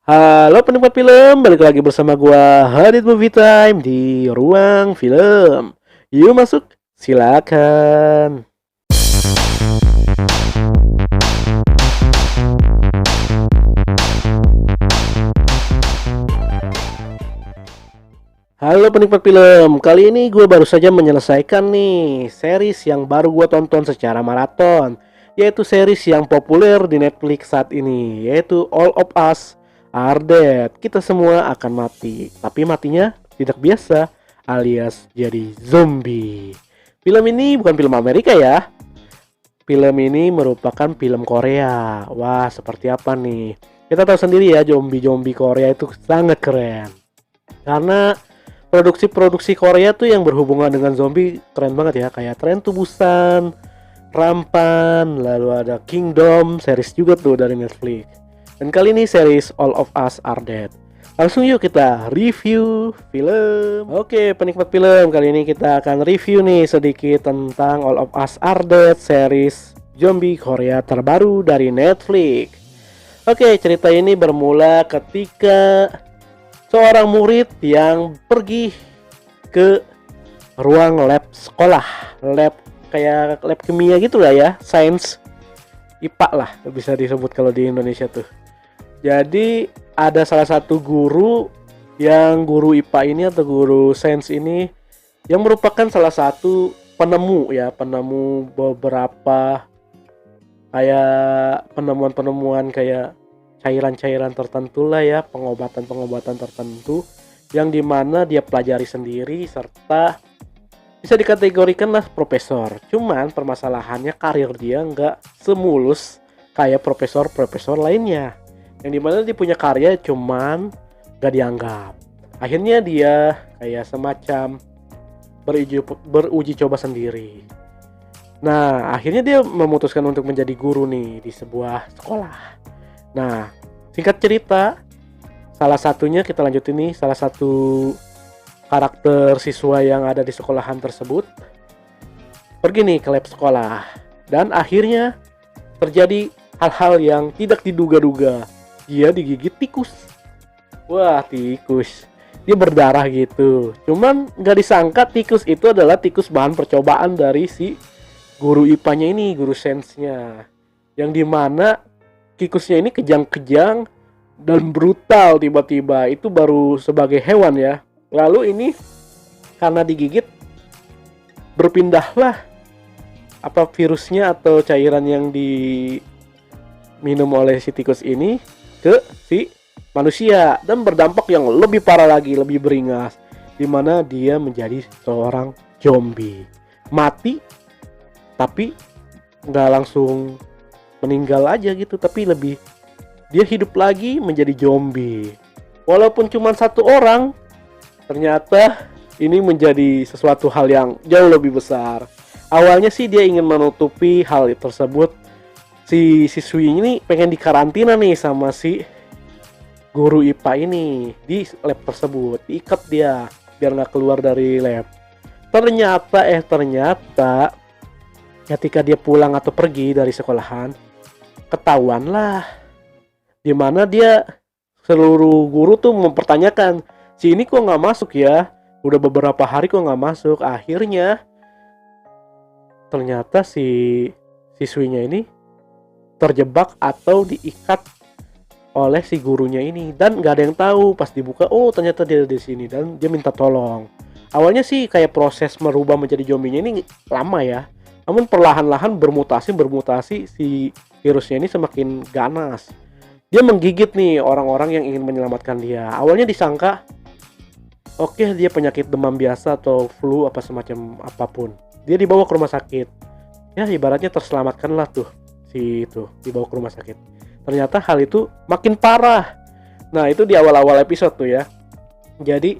Halo penikmat film, balik lagi bersama gua Hadid Movie Time di Ruang Film. Yuk masuk, silakan. Halo penikmat film, kali ini gue baru saja menyelesaikan nih series yang baru gue tonton secara maraton, yaitu series yang populer di Netflix saat ini, yaitu All of Us Are Dead. Kita semua akan mati, tapi matinya tidak biasa, alias jadi zombie. Film ini bukan film Amerika ya. Film ini merupakan film Korea. Wah, seperti apa nih? Kita tahu sendiri ya, zombie-zombie Korea itu sangat keren. Karena produksi-produksi Korea tuh yang berhubungan dengan zombie keren banget ya, kayak Train to Busan, Rampan, lalu ada Kingdom, series juga tuh dari Netflix. Dan kali ini series All of Us Are Dead. Langsung yuk kita review film. Oke, penikmat film, kali ini kita akan review nih sedikit tentang All of Us Are Dead, series zombie Korea terbaru dari Netflix. Oke, cerita ini bermula ketika seorang murid yang pergi ke ruang lab sekolah, lab kayak lab kimia gitu lah ya, sains IPA lah bisa disebut kalau di Indonesia tuh. Jadi ada salah satu guru yang guru IPA ini atau guru sains ini yang merupakan salah satu penemu ya, penemu beberapa kayak penemuan-penemuan kayak cairan-cairan tertentu lah ya, pengobatan-pengobatan tertentu yang dimana dia pelajari sendiri serta bisa dikategorikan lah profesor. Cuman permasalahannya karir dia nggak semulus kayak profesor-profesor lainnya, yang dimana dia punya karya cuman nggak dianggap. Akhirnya dia kayak semacam beruji coba sendiri. Nah, akhirnya dia memutuskan untuk menjadi guru nih di sebuah sekolah. Nah, singkat cerita, salah satunya kita lanjutin nih, salah satu karakter siswa yang ada di sekolahan tersebut pergi nih ke lab sekolah. Dan akhirnya terjadi hal-hal yang tidak diduga-duga. Dia digigit tikus. Wah, tikus. Dia berdarah gitu. Cuman nggak disangka tikus itu adalah tikus bahan percobaan dari si guru IPA-nya ini, guru sainsnya. Yang dimana tikusnya ini kejang-kejang dan brutal tiba-tiba. Itu baru sebagai hewan ya. Lalu ini karena digigit berpindahlah apa virusnya atau cairan yang diminum oleh si tikus ini ke si manusia dan berdampak yang lebih parah lagi, lebih beringas, di mana dia menjadi seorang zombie. Mati tapi nggak langsung meninggal aja gitu, tapi lebih dia hidup lagi menjadi zombie. Walaupun cuma satu orang, ternyata ini menjadi sesuatu hal yang jauh lebih besar. Awalnya sih dia ingin menutupi hal tersebut. Si siswi ini pengen dikarantina nih sama si guru IPA ini di lab tersebut. Diikat dia biar nggak keluar dari lab. Ternyata ketika dia pulang atau pergi dari sekolahan, ketahuan lah, dimana dia seluruh guru tuh mempertanyakan, si ini kok nggak masuk ya, udah beberapa hari kok nggak masuk. Akhirnya ternyata si siswinya ini terjebak atau diikat oleh si gurunya ini dan nggak ada yang tahu. Pas dibuka, oh ternyata dia di sini dan dia minta tolong. Awalnya sih kayak proses merubah menjadi zombinya ini lama ya, namun perlahan-lahan bermutasi si virusnya ini semakin ganas. Dia menggigit nih orang-orang yang ingin menyelamatkan dia. Awalnya disangka oke, dia penyakit demam biasa atau flu apa semacam apapun. Dia dibawa ke rumah sakit. Ya ibaratnya terselamatkan lah tuh si itu, dibawa ke rumah sakit. Ternyata hal itu makin parah. Nah, itu di awal-awal episode tuh ya. Jadi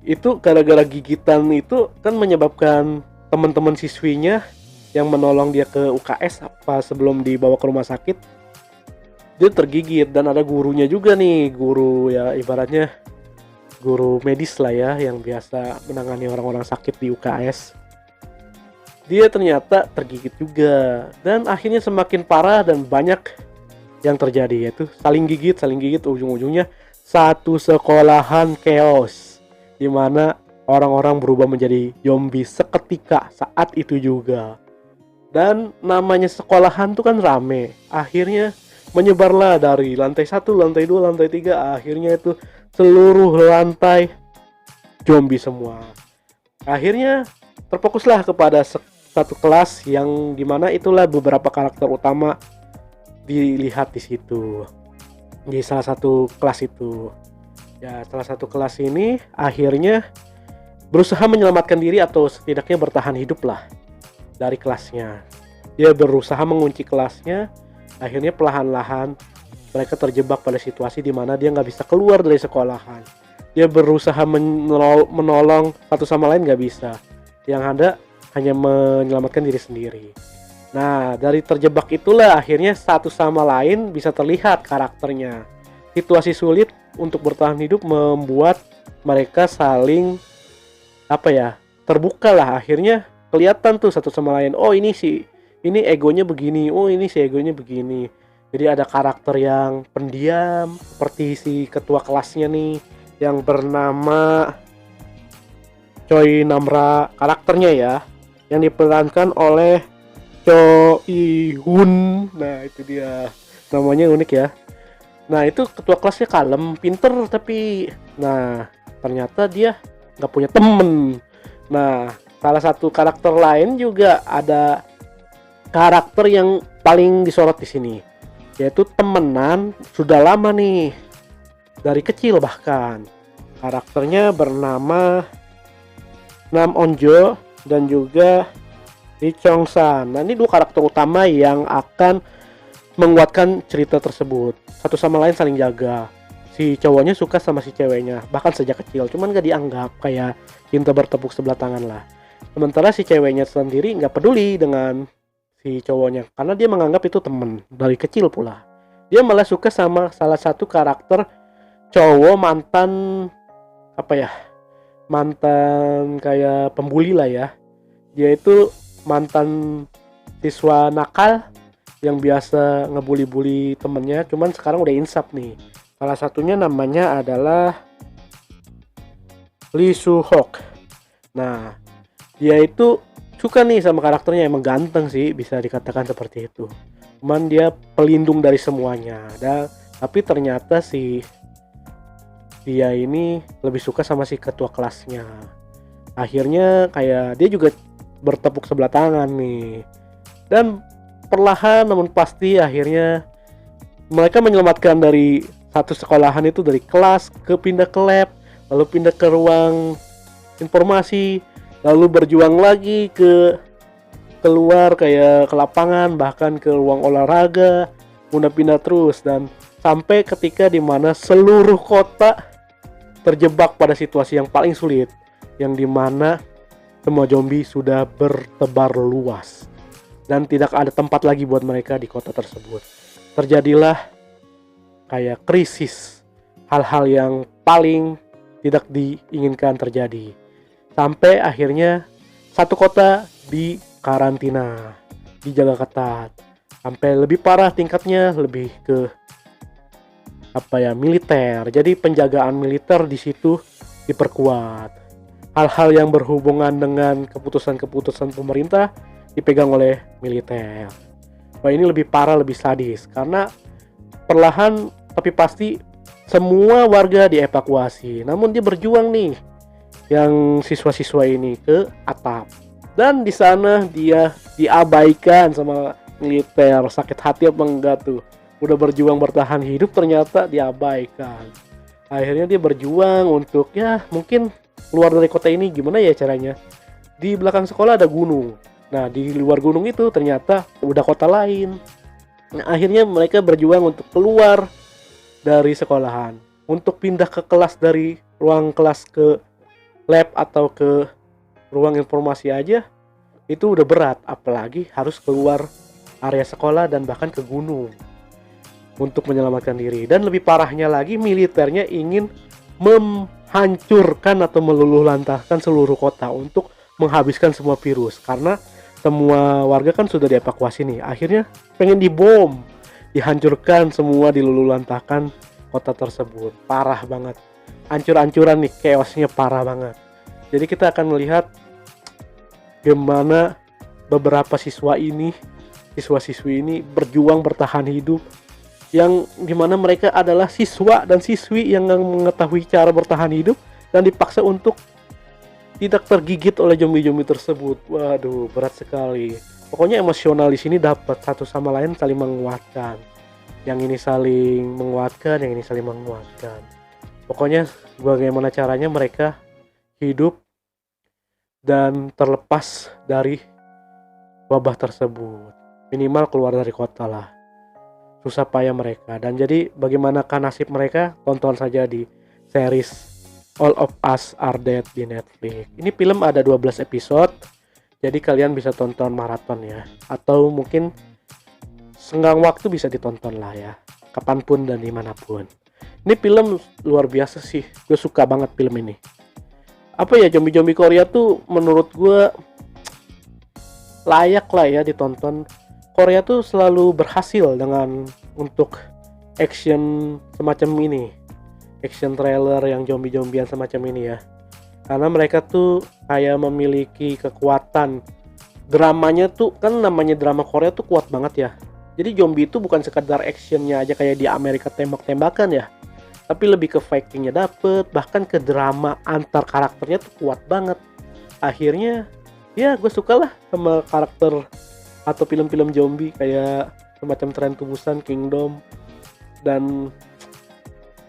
itu gara-gara gigitan itu kan menyebabkan teman-teman siswinya yang menolong dia ke UKS apa sebelum dibawa ke rumah sakit, dia tergigit. Dan ada gurunya juga nih, guru ya ibaratnya guru medis lah ya, yang biasa menangani orang-orang sakit di UKS. Dia ternyata tergigit juga dan akhirnya semakin parah dan banyak yang terjadi, yaitu saling gigit, ujung-ujungnya satu sekolahan chaos, di mana orang-orang berubah menjadi zombie seketika saat itu juga. Dan namanya sekolahan tuh kan rame, akhirnya menyebarlah dari lantai 1, lantai 2, lantai 3, akhirnya itu seluruh lantai zombie semua. Akhirnya terfokuslah kepada satu kelas yang dimana itulah beberapa karakter utama dilihat di situ, di salah satu kelas itu. Ya, salah satu kelas ini akhirnya berusaha menyelamatkan diri atau setidaknya bertahan hidup lah dari kelasnya. Dia berusaha mengunci kelasnya, akhirnya perlahan-lahan mereka terjebak pada situasi di mana dia nggak bisa keluar dari sekolahan. Dia berusaha menolong satu sama lain, nggak bisa. Yang ada hanya menyelamatkan diri sendiri. Nah, dari terjebak itulah akhirnya satu sama lain bisa terlihat karakternya. Situasi sulit untuk bertahan hidup membuat mereka saling terbuka lah. Akhirnya kelihatan tuh satu sama lain. Oh, ini egonya begini. Oh, ini si egonya begini. Jadi ada karakter yang pendiam seperti si ketua kelasnya nih yang bernama Choi Namra, karakternya ya, yang diperankan oleh Cho Ihun. Nah, itu dia, namanya unik ya. Nah, itu ketua kelasnya kalem, pinter, tapi ternyata dia nggak punya temen. Nah, salah satu karakter lain juga ada karakter yang paling disorot di sini, yaitu temenan sudah lama nih, dari kecil bahkan. Karakternya bernama Nam Onjo dan juga Lee Chong San. Nah, ini dua karakter utama yang akan menguatkan cerita tersebut. Satu sama lain saling jaga. Si cowoknya suka sama si ceweknya, bahkan sejak kecil, cuman gak dianggap, kayak cinta bertepuk sebelah tangan lah. Sementara si ceweknya sendiri gak peduli dengan si cowoknya, karena dia menganggap itu temen dari kecil pula. Dia malah suka sama salah satu karakter cowok mantan kayak pembuli lah ya. Dia itu mantan siswa nakal yang biasa ngebully-bully temennya, cuman sekarang udah insaf nih. Salah satunya namanya adalah Lee Soo-hok. Nah, dia itu suka nih sama karakternya, emang ganteng sih, bisa dikatakan seperti itu. Cuman dia pelindung dari semuanya. Tapi ternyata dia ini lebih suka sama si ketua kelasnya. Akhirnya kayak dia juga bertepuk sebelah tangan nih. Dan perlahan namun pasti akhirnya mereka menyelamatkan dari satu sekolahan itu, dari kelas pindah ke lab, lalu pindah ke ruang informasi, lalu berjuang lagi keluar kayak ke lapangan, bahkan ke ruang olahraga, pindah terus, dan sampai ketika dimana seluruh kota terjebak pada situasi yang paling sulit, yang dimana semua zombie sudah bertebar luas dan tidak ada tempat lagi buat mereka di kota tersebut. Terjadilah kayak krisis, hal-hal yang paling tidak diinginkan terjadi, sampai akhirnya satu kota di karantina, dijaga ketat, sampai lebih parah tingkatnya, lebih ke militer. Jadi penjagaan militer di situ diperkuat. Hal-hal yang berhubungan dengan keputusan-keputusan pemerintah dipegang oleh militer. Wah, ini lebih parah, lebih sadis, karena perlahan tapi pasti semua warga dievakuasi. Namun dia berjuang nih, yang siswa-siswa ini ke atap, dan di sana dia diabaikan sama militer. Sakit hati apa enggak tuh? Udah berjuang bertahan hidup ternyata diabaikan. Akhirnya dia berjuang untuk mungkin keluar dari kota ini. Gimana ya caranya? Di belakang sekolah ada gunung. Nah, di luar gunung itu ternyata udah kota lain. Nah, akhirnya mereka berjuang untuk keluar dari sekolahan, untuk pindah ke kelas, dari ruang kelas ke lab atau ke ruang informasi aja itu udah berat, apalagi harus keluar area sekolah dan bahkan ke gunung untuk menyelamatkan diri. Dan lebih parahnya lagi, militernya ingin menghancurkan atau meluluhlantahkan seluruh kota untuk menghabiskan semua virus, karena semua warga kan sudah dievakuasi nih. Akhirnya pengen dibom. dihancurkan semua, diluluhlantahkan kota tersebut. Parah banget. Hancur-hancuran nih, chaosnya parah banget. Jadi kita akan melihat gimana beberapa siswa-siswi ini berjuang bertahan hidup, yang dimana mereka adalah siswa dan siswi yang mengetahui cara bertahan hidup dan dipaksa untuk tidak tergigit oleh zombie-zombie tersebut. Waduh, berat sekali. Pokoknya emosional di sini dapat, satu sama lain saling menguatkan. Yang ini saling menguatkan, yang ini saling menguatkan. Pokoknya bagaimana caranya mereka hidup dan terlepas dari wabah tersebut. Minimal keluar dari kota lah. Susah payah mereka. Dan jadi bagaimanakah nasib mereka? Tonton saja di series All of Us Are Dead di Netflix. Ini film ada 12 episode. Jadi kalian bisa tonton maraton ya. Atau mungkin senggang waktu bisa ditonton lah ya. Kapanpun dan dimanapun. Ini film luar biasa sih. Gue suka banget film ini. Apa ya, zombie-zombie Korea tuh menurut gue layak lah ya ditonton. Korea tuh selalu berhasil dengan untuk action semacam ini, action trailer yang zombie-zombian semacam ini ya, karena mereka tuh kayak memiliki kekuatan. Dramanya tuh kan, namanya drama Korea tuh kuat banget ya. Jadi zombie itu bukan sekedar actionnya aja kayak di Amerika tembak-tembakan ya, tapi lebih ke fightingnya dapet, bahkan ke drama antar karakternya tuh kuat banget. Akhirnya ya gue suka lah sama karakter atau film-film zombie kayak semacam Tren to Busan, Kingdom, dan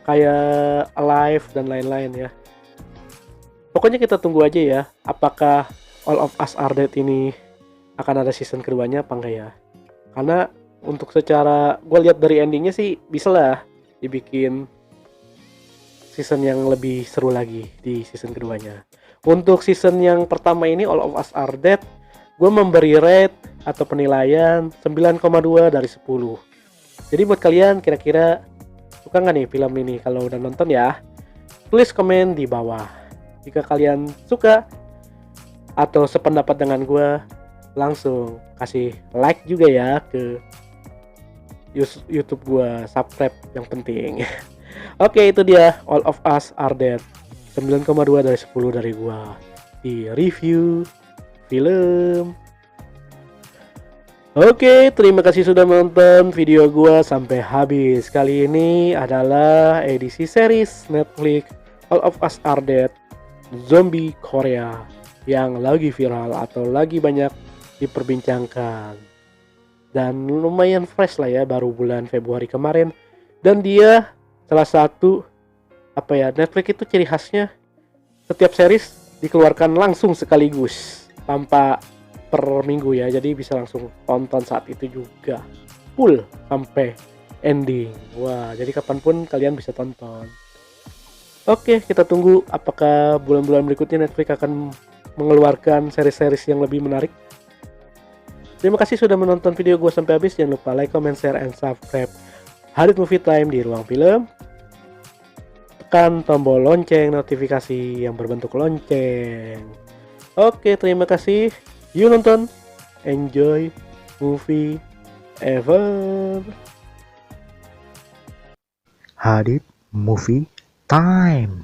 kayak Alive dan lain-lain ya. Pokoknya kita tunggu aja ya, apakah All of Us Are Dead ini akan ada season keduanya apa enggak ya. Karena untuk secara gue lihat dari endingnya sih bisa lah dibikin season yang lebih seru lagi di season keduanya. Untuk season yang pertama ini All of Us Are Dead, gue memberi rate atau penilaian 9,2 dari 10. Jadi buat kalian kira-kira suka nggak nih film ini? Kalau udah nonton ya, tulis komen di bawah. Jika kalian suka atau sependapat dengan gue, langsung kasih like juga ya ke YouTube gue, subscribe yang penting. Oke, itu dia All of Us Are Dead, 9,2 dari 10 dari gue di review film. Oke, terima kasih sudah menonton video gua sampai habis. Kali ini adalah edisi series Netflix All of Us Are Dead Zombie Korea yang lagi viral atau lagi banyak diperbincangkan. Dan lumayan fresh lah ya, baru bulan Februari kemarin. Dan dia salah satu Netflix itu ciri khasnya setiap series dikeluarkan langsung sekaligus tanpa per minggu ya, jadi bisa langsung tonton saat itu juga full sampai ending. Wah, jadi kapanpun kalian bisa tonton. Oke, kita tunggu apakah bulan-bulan berikutnya Netflix akan mengeluarkan seri-series yang lebih menarik. Terima kasih sudah menonton video gue sampai habis. Jangan lupa like, comment, share, and subscribe Hadit Movie Time di Ruang Film. Tekan tombol lonceng notifikasi yang berbentuk lonceng. Oke, terima kasih. Yuk nonton, enjoy movie ever. Hadit Movie Time.